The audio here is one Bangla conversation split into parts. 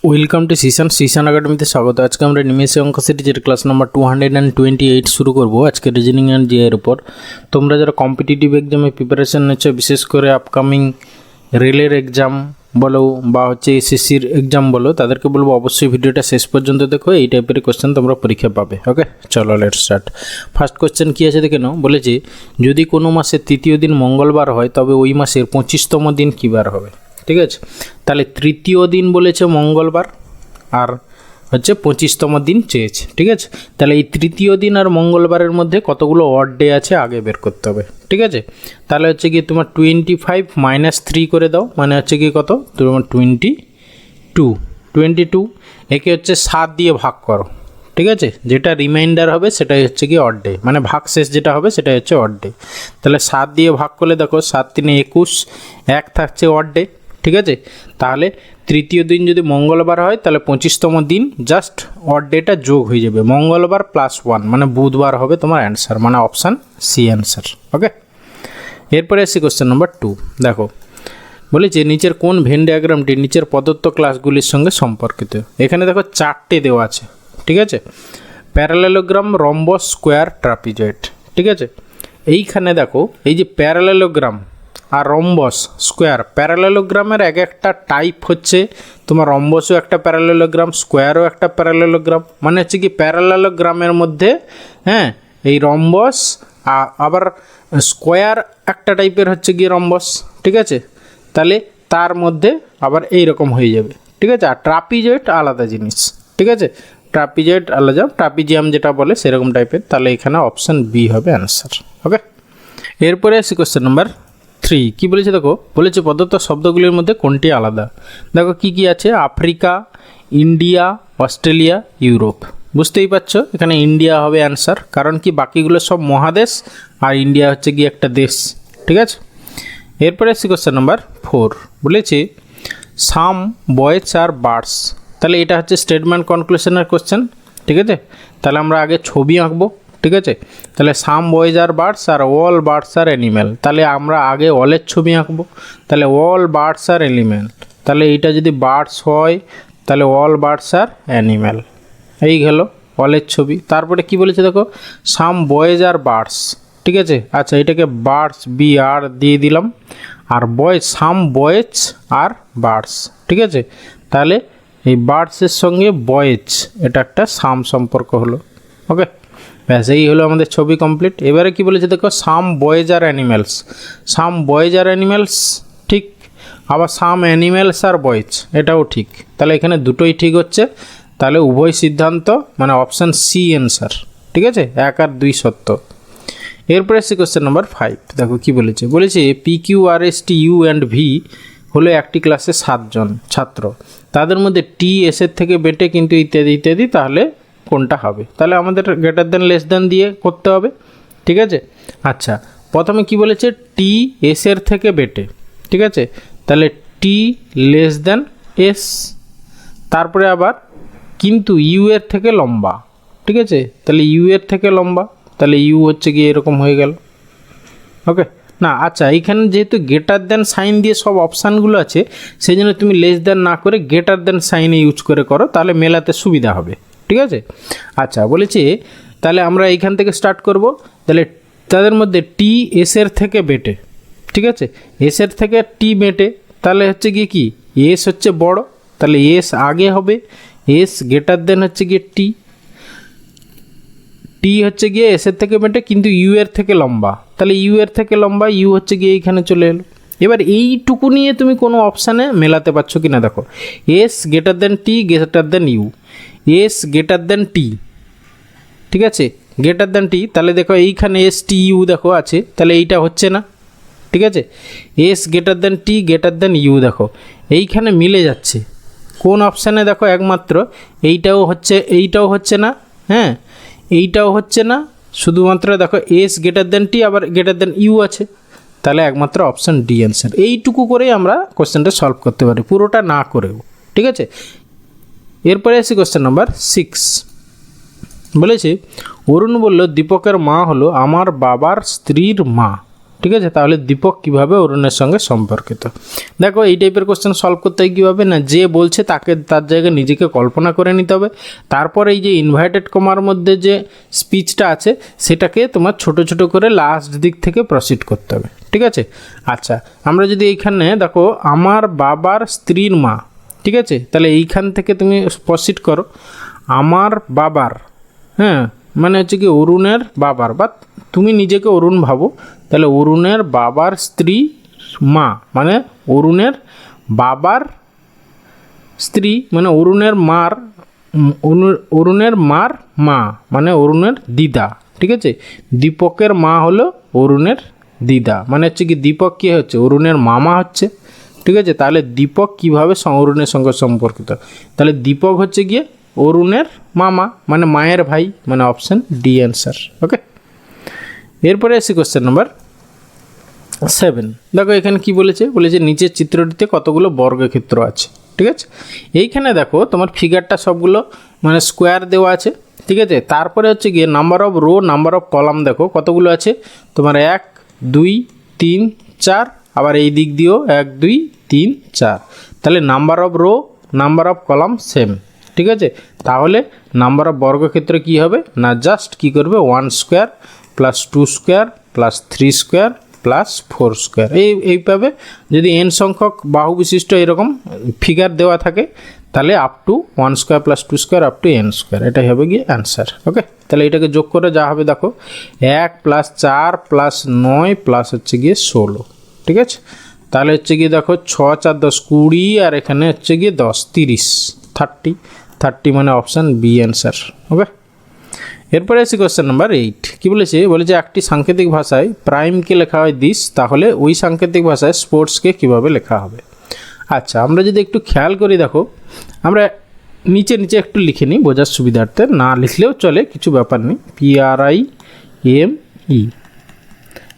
ওয়েলকাম টু সিসান একাডেমিতে স্বাগত। আজকে আমরা নিমেষে অঙ্ক সিরিজের ক্লাস নাম্বার 228 শুরু করব আজকে রিজনিং অ্যান্ড জিএর উপর। তোমরা যারা কম্পিটিটিভ এক্সামে প্রিপারেশন নিচ্ছ, বিশেষ করে আপকামিং রেলের এক্সাম বলো বা হচ্ছে এসএসসির এক্সাম বলো, তাদেরকে বলবো অবশ্যই ভিডিওটা শেষ পর্যন্ত দেখো। এই টাইপের কোশ্চেন তোমরা পরীক্ষা পাবে। ওকে, চলো লেটস স্টার্ট। ফার্স্ট কোশ্চেন কী আছে দেখে নাও। বলেছে যদি কোনো মাসের তৃতীয় দিন মঙ্গলবার হয় তবে ওই মাসের 25তম দিন কী বার হবে। ঠিক আছে, তাহলে তৃতীয় দিন বলেছে মঙ্গলবার আর হচ্ছে 25তম দিন চেয়েছে। ঠিক আছে, তাহলে এই তৃতীয় দিন আর মঙ্গলবারের মধ্যে কতগুলো অড ডে আছে আগে বের করতে হবে। ঠিক আছে, তাহলে হচ্ছে কি তোমার 25 - 3 করে দাও, মানে হচ্ছে কি কত তোমার 22 একে হচ্ছে 7 দিয়ে ভাগ করো। ঠিক আছে, যেটা রিমাইন্ডার হবে সেটাই হচ্ছে কি অড ডে, মানে ভাগ শেষ যেটা হবে সেটাই হচ্ছে অড ডে। তাহলে 7 দিয়ে ভাগ করলে দেখো 7 × 3 = 21, 1 থাকছে অড ডে। ঠিক আছে, তাহলে তৃতীয় দিন যদি মঙ্গলবার হয় তাহলে 25তম দিন জাস্ট অড ডেটা যোগ হয়ে যাবে, মঙ্গলবার +1 মানে বুধবার হবে তোমার অ্যান্সার, মানে অপশান সি অ্যান্সার। ওকে, এরপরে আসি কোশ্চেন নাম্বার 2। দেখো বলেছে নিচের কোন ভেন ডায়াগ্রামটি নিচের প্রদত্ত ক্লাসগুলির সঙ্গে সম্পর্কিত। এখানে দেখো 4টে দেওয়া আছে। ঠিক আছে, প্যারালেলোগ্রাম, রম্বস, স্কোয়ার, ট্রাপিজয়েড। ঠিক আছে, এইখানে দেখো এই যে প্যারালেলোগ্রাম আর রম্বস, স্কোয়ার, প্যারালেলোগ্রামের এক একটা টাইপ হচ্ছে তোমার রম্বসও একটা প্যারালেলোগ্রাম, স্কোয়ারও একটা প্যারালেলোগ্রাম, মানে হচ্ছে কি প্যারালেলোগ্রামের মধ্যে হ্যাঁ এই রম্বস আবার স্কোয়ার একটা টাইপের হচ্ছে কি রম্বস। ঠিক আছে, তাহলে তার মধ্যে আবার এই রকম হয়ে যাবে। ঠিক আছে, আর ট্রাপিজয়েড আলাদা জিনিস। ঠিক আছে, ট্রাপিজয়েড আলাদা, ট্রাপিজিয়াম যেটা বলে সেরকম টাইপের। তাহলে এখানে অপশান বি হবে অ্যান্সার। ওকে, এরপরে আসি কোশ্চেন নাম্বার 3। কী বলেছে দেখো, বলেছে প্রদত্ত শব্দগুলির মধ্যে কোনটি আলাদা। দেখো কি কি আছে, আফ্রিকা, ইন্ডিয়া, অস্ট্রেলিয়া, ইউরোপ। বুঝতেই পারছো এখানে ইন্ডিয়া হবে অ্যান্সার, কারণ কি বাকিগুলো সব মহাদেশ আর ইন্ডিয়া হচ্ছে কি একটা দেশ। ঠিক আছে, এরপরে আসি কোশ্চেন নাম্বার 4। বলেছে সাম বয়েজ আর বার্ডস। তাহলে এটা হচ্ছে স্টেটমেন্ট কনক্লুশনের কোশ্চেন। ঠিক আছে, তাহলে আমরা আগে ছবি আঁকবো। ঠিক আছে, তাহলে some boys are birds are all birds are animal. তাহলে আমরা আগে অলের ছবি আঁকবো। তাহলে অল বার্ডস আর অ্যানিম্যাল, তাহলে এইটা যদি বার্ডস হয় তাহলে অল বার্ডস আর অ্যানিম্যাল। এই গেল অলের ছবি। তারপরে কি বলেছে দেখো, সাম বয়েজ আর বার্ডস। ঠিক আছে, আচ্ছা এটাকে বার্ডস BR দিয়ে দিলাম, আর boys some boys are birds. ঠিক আছে, তাহলে এই বার্ডসের সঙ্গে বয়েজ এটা একটা সাম সম্পর্ক হলো। ওকে, ব্যাস এই হলো আমাদের ছবি কমপ্লিট। এবারে কি বলেছে দেখো, সাম বয়েজ আর অ্যানিম্যালস। সাম বয়েজ আর অ্যানিম্যালস ঠিক, আবার সাম অ্যানিম্যালস আর বয়েজ এটাও ঠিক। তাহলে এখানে দুটোই ঠিক হচ্ছে, তাহলে উভয় সিদ্ধান্ত মানে অপশান সি অ্যান্সার। ঠিক আছে, 1 আর 2 সত্য। এরপরে আসছে কোশ্চেন নাম্বার 5। দেখো কি বলেছে, বলেছে PQRSTU and V হলো একটি ক্লাসে 7 জন ছাত্র, তাদের মধ্যে টি এসের থেকে বেটে কিন্তু ইত্যাদি ইত্যাদি, তাহলে কোনটা হবে। তাহলে আমাদের গ্রেটার দেন লেস দেন দিয়ে করতে হবে। ঠিক আছে, আচ্ছা প্রথমে কি বলেছে, টি এসের থেকে বেটে। ঠিক আছে, তাহলে টি লেস দেন এস, তারপরে আবার কিন্তু ইউ এর থেকে লম্বা। ঠিক আছে, তাহলে ইউ এর থেকে লম্বা, তাহলে ইউ হচ্ছে কি এরকম হয়ে গেল। ওকে, না আচ্ছা এইখানে যেহেতু গ্রেটার দেন সাইন দিয়ে সব অপশানগুলো আছে, সেই জন্য তুমি লেস দেন না করে গ্রেটার দেন সাইনে ইউজ করে করো, তাহলে মেলাতে সুবিধা হবে। ঠিক আছে, আচ্ছা বলেছি তাহলে আমরা এইখান থেকে স্টার্ট করব। তাহলে তাদের মধ্যে টি এসের থেকে বেটে। ঠিক আছে, এসের থেকে টি বেটে, তাহলে হচ্ছে গিয়ে কি এস হচ্ছে বড়, তাহলে এস আগে হবে, এস গ্রেটার দেন হচ্ছে গিয়ে টি। টি হচ্ছে গিয়ে এসের থেকে বেটে কিন্তু ইউ এর থেকে লম্বা, তাহলে ইউ এর থেকে লম্বা, ইউ হচ্ছে গিয়ে এইখানে চলে এলো। এবার এইটুকু নিয়ে তুমি কোনো অপশানে মেলাতে পারছো কি না দেখো, S greater than T greater than U, S greater than T. ঠিক আছে, গ্রেটার দেন টি, তাহলে দেখো এইখানে এস টি ইউ দেখো আছে, তাহলে এইটা হচ্ছে না। ঠিক আছে, S greater than T greater than U দেখো এইখানে মিলে যাচ্ছে। কোন অপশানে দেখো, একমাত্র এইটাও হচ্ছে, এইটাও হচ্ছে না, হ্যাঁ এইটাও হচ্ছে না, শুধুমাত্র দেখো এস গ্রেটার দেন টি আবার গ্রেটার দেন ইউ আছে, তাহলে একমাত্র অপশান ডি অ্যান্সার। এইটুকু করেই আমরা কোশ্চেনটা সলভ করতে পারি, পুরোটা না করেও। ঠিক আছে, এরপরে আসি কোশ্চেন নাম্বার 6। বলেছে অরুণ বলল দীপকের মা হলো আমার বাবার স্ত্রীর মা। ঠিক আছে, তাহলে দীপক কীভাবে অরুণের সঙ্গে সম্পর্কিত। দেখো এই টাইপের কোশ্চেন সলভ করতে হয় কীভাবে, না যে বলছে তাকে তার জায়গায় নিজেকে কল্পনা করে নিতে হবে, তারপর এই যে ইনভার্টেড কমার মধ্যে যে স্পিচটা আছে সেটাকে তোমার ছোট ছোট করে লাস্ট দিক থেকে প্রসিড করতে হবে, ঠিক আছে। আচ্ছা, আমরা যদি এইখানে দেখো আমার বাবার স্ত্রীর মা, ঠিক আছে, তাহলে এইখান থেকে তুমি প্রসিড করো আমার বাবার, হ্যাঁ, মানে হচ্ছে কি অরুণের বাবার, বা তুমি নিজেকে অরুণ ভাবো, তাহলে অরুণের বাবার স্ত্রী মা মানে অরুণের বাবার স্ত্রী মানে অরুণের মার মা মানে অরুণের দিদা, ঠিক আছে। দীপকের মা হলো অরুণের দিদা, মানে হচ্ছে কি দীপক কী হচ্ছে অরুণের মামা হচ্ছে, ঠিক আছে। তাহলে দীপক কীভাবে অরুণের সঙ্গে সম্পর্কিত, তাহলে দীপক হচ্ছে গিয়ে অরুণের মামা মানে মায়ের ভাই, মানে অপশান ডি অ্যান্সার। ওকে, এরপরে আসি কোশ্চেন নাম্বার 7। দেখো এখানে কি বলেছে, নিচের চিত্রটিতে কতগুলো বর্গক্ষেত্র আছে, ঠিক আছে। এইখানে দেখো তোমার ফিগারটা সবগুলো মানে স্কোয়ার দেওয়া আছে, ঠিক আছে। তারপরে হচ্ছে গিয়ে number of rho, number of column দেখো কতগুলো আছে তোমার 1 2 3 4, আবার এই দিক দিয়েও 1 2 3 4, তাহলে number of rho number of column same, ঠিক আছে। তাহলে নাম্বার অফ বর্গক্ষেত্র কি হবে না, জাস্ট কি করবে 1 square plus 2 square plus 3 square plus 4 square, এইভাবে যদি n সংখ্যক বাহু বিশিষ্ট এরকম ফিগার দেওয়া থাকে তাহলে up to 1 square plus 2 square up to n square, এটাই হবে গিয়ে অ্যান্সার। ওকে, তাহলে এটাকে যোগ করে যা হবে দেখো 1 প্লাস 4 প্লাস 9 প্লাস হচ্ছে গিয়ে 16, ঠিক আছে। তাহলে হচ্ছে গিয়ে দেখো 6 4 10 20, আর এখানে হচ্ছে গিয়ে 10 30 30 মানে অপশান বি অ্যান্সার। ওকে, এরপরে আসি কোশ্চেন নাম্বার 8। কী বলেছে একটি সাংকেতিক ভাষায় প্রাইমকে লেখা হয় দিস, তাহলে ওই সাংকেতিক ভাষায় স্পোর্টসকে কিভাবে লেখা হবে। আচ্ছা, আমরা যদি একটু খেয়াল করি দেখো, আমরা নিচে একটু লিখে নিই বোঝার সুবিধার্থে, না লিখলেও চলে, কিছু ব্যাপার নেই। PRIME,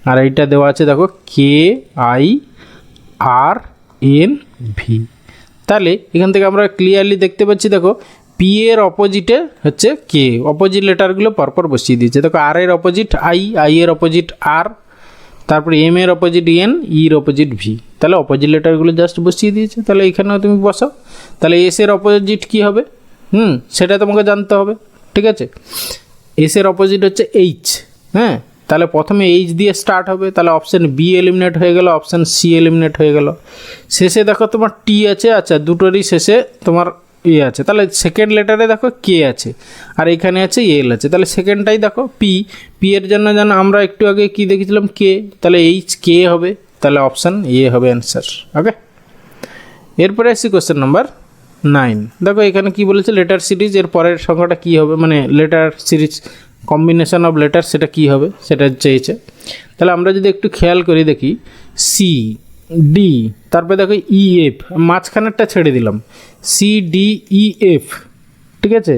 আর এইটা দেওয়া আছে দেখো KIRNV। তাহলে এখান থেকে আমরা ক্লিয়ারলি দেখতে পাচ্ছি দেখো পি এর অপোজিটে হচ্ছে কে, অপোজিট লেটারগুলো পরপর বসিয়ে দিয়েছে। দেখো আর এর অপোজিট আই এর অপোজিট আর, তারপরে এম এর অপোজিট এন, ইর অপোজিট ভি, তাহলে অপোজিট লেটারগুলো জাস্ট বসিয়ে দিয়েছে। তাহলে এখানেও তুমি বসাও, তাহলে এস এর অপোজিট কী হবে, সেটা তোমাকে জানতে হবে, ঠিক আছে। এস এর অপোজিট হচ্ছে এইচ, হ্যাঁ, তাহলে প্রথমে এইচ দিয়ে স্টার্ট হবে, তাহলে অপশান বি এলিমিনেট হয়ে গেল, অপশান সি এলিমিনেট হয়ে গেল। শেষে দেখো তোমার টি আছে, আচ্ছা দুটোরই শেষে তোমার আছে, তাহলে সেকেন্ড লেটারে দেখো কে আছে, আর এখানে আছে এল আছে, তাহলে সেকেন্ডটাই দেখো পি এর জন্য যেন আমরা একটু আগে কি দেখেছিলাম কে, তাহলে এইচ কে হবে, তাহলে অপশান এ হবে অ্যান্সার। ওকে, এরপরে আসছি কোশ্চেন নাম্বার 9। দেখো এখানে কি বলেছে লেটার সিরিজ, এর পরের সংখ্যাটা কী হবে, মানে letter series combination of letter সেটা কী হবে সেটা চেয়েছে। তাহলে আমরা যদি একটু খেয়াল করি দেখি সি ডি, তারপরে দেখো ই এফ, মাঝখানেরটা ছেড়ে দিলাম, সি ডি ই এফ, ঠিক আছে।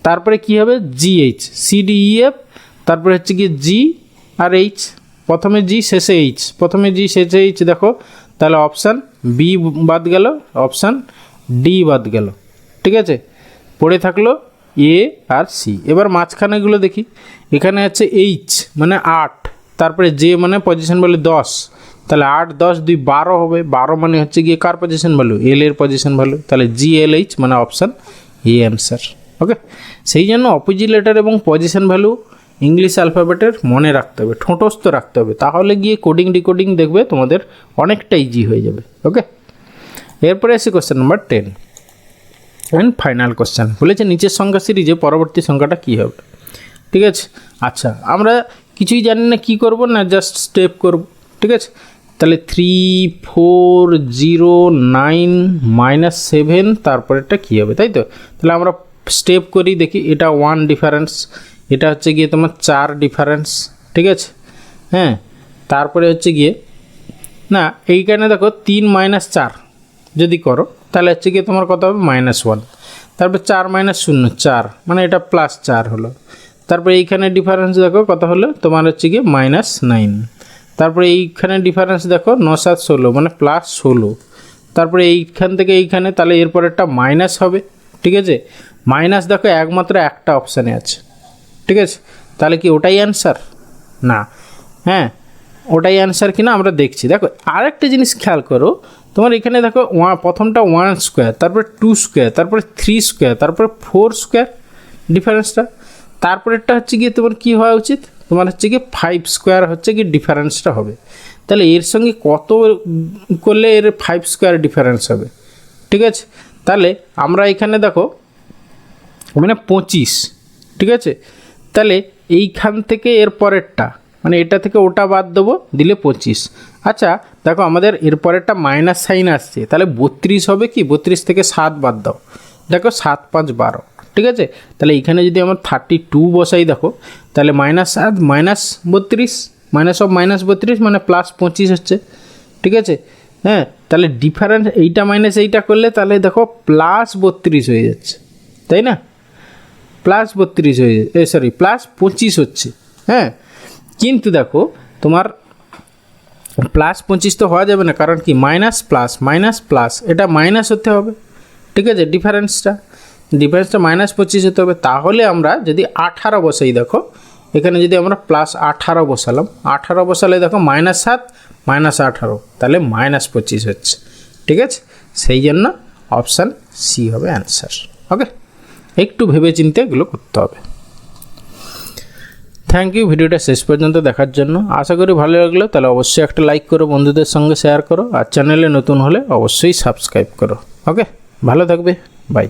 তারপরে কি হবে G H, C D E F, তারপরে হচ্ছে কি জি আর এইচ, প্রথমে জি শেষে এইচ, প্রথমে জি শেষে এইচ দেখো, তাহলে অপশান বি বাদ গেল, অপশান ডি বাদ গেল, ঠিক আছে। পড়ে থাকলো এ আর সি। এবার মাঝখানেগুলো দেখি, এখানে আছে এইচ মানে 8, তারপরে জে মানে পজিশন ভ্যালু 10, তাহলে 8 10 2 12 হবে, 12 মানে হচ্ছে গিয়ে কার পজিশন ভ্যালু, এল এর পজিশন ভ্যালু, তাহলে জি এল এইচ মানে অপশান এ অ্যান্সার। ওকে, সেই জন্য অপোজিট লেটার এবং পজিশন ভ্যালু ইংলিশ অ্যালফাবেটের মনে রাখতে হবে, ঠোঁটস্থ রাখতে হবে, তাহলে গিয়ে কোডিং ডিকোডিং দেখবে তোমাদের অনেকটা ইজি হয়ে যাবে। ওকে, এরপরে আসি question number 10 and final question. বলেছে নিচের সংখ্যা সিরিজে পরবর্তী সংখ্যাটা কী হবে, ঠিক আছে। আচ্ছা, আমরা কিছুই জানি না, কি করব না জাস্ট স্টেপ করব, ঠিক আছে। তাহলে 3 4 0 9 -7, তারপরেরটা কী হবে, তাই তো। তাহলে আমরা স্টেপ করি দেখি, এটা 1 ডিফারেন্স, এটা হচ্ছে গিয়ে তোমার 4 ডিফারেন্স, ঠিক আছে, হ্যাঁ। তারপরে হচ্ছে গিয়ে না এইখানে দেখো 3 - 4 যদি করো তাহলে হচ্ছে গিয়ে তোমার কত হবে -1, তারপর 4 - 0 4, মানে এটা +4 হলো। তারপরে এইখানে ডিফারেন্স দেখো কত হলো তোমার হচ্ছে গিয়ে -9, তারপরে এইখানে ডিফারেন্স দেখো 9 7 16 মানে +16, তারপরে এইখান থেকে এইখানে, তাহলে এরপরেরটা মাইনাস হবে, ঠিক আছে। মাইনাস দেখো একমাত্র একটা অপশানে আছে, ঠিক আছে, তাহলে কি ওটাই অ্যান্সার না, হ্যাঁ ওটাই অ্যান্সার কিনা আমরা দেখছি। দেখো আরেকটা জিনিস খেয়াল করো, তোমার এখানে দেখো প্রথমটা 1 স্কোয়ার, তারপরে 2 স্কোয়ার, তারপরে 3 স্কোয়ার, তারপরে 4 স্কোয়ার ডিফারেন্সটা, তারপরেরটা হচ্ছে গিয়ে তোমার কী হওয়া উচিত, তোমার হচ্ছে গিয়ে 5 স্কোয়ার হচ্ছে কি ডিফারেন্সটা হবে। তাহলে এর সঙ্গে কত করলে এর 5 স্কোয়ার ডিফারেন্স হবে, ঠিক আছে। তাহলে আমরা এখানে দেখো মানে 25, ঠিক আছে। তাহলে এইখান থেকে এর পরেরটা মানে এটা থেকে ওটা বাদ দেবো, দিলে 25। আচ্ছা দেখো আমাদের এর পরেরটা মাইনাস সাইন আসছে, তাহলে 32 হবে কি, 32 থেকে 7 বাদ দাও, দেখো 7 5 12, ঠিক আছে। তাহলে এইখানে যদি আমার 32 বসাই দেখো, তাহলে -7 -32 -32 মানে +25 হচ্ছে, ঠিক আছে। হ্যাঁ, তাহলে ডিফারেন্স এইটা মাইনাস এইটা করলে তাহলে দেখো +32 হয়ে যাচ্ছে, তাই না, +32 হয়ে যাচ্ছে, সরি +25 হচ্ছে। হ্যাঁ, কিন্তু দেখো তোমার +25 তো হওয়া যাবে না, কারণ কি মাইনাস প্লাস এটা মাইনাস হতে হবে, ঠিক আছে। ডিফারেন্সটা -25 হতে হবে। তাহলে আমরা যদি 18 বসাই, দেখো এখানে যদি আমরা +18 বসালাম, 18 বসালে দেখো -7 -18, তাহলে -25 হচ্ছে, ঠিক আছে। সেই জন্য অপশান সি হবে অ্যান্সার। ওকে, একটু ভেবে চিন্তে এগুলো করতে হবে। থ্যাংক ইউ ভিডিওটা শেষ পর্যন্ত দেখার জন্য। আশা করি ভালো লাগলো, তাহলে অবশ্যই একটা লাইক করো, বন্ধুদের সঙ্গে শেয়ার করো, আর চ্যানেলে নতুন হলে অবশ্যই সাবস্ক্রাইব করো। ওকে, ভালো থাকবে, বাই।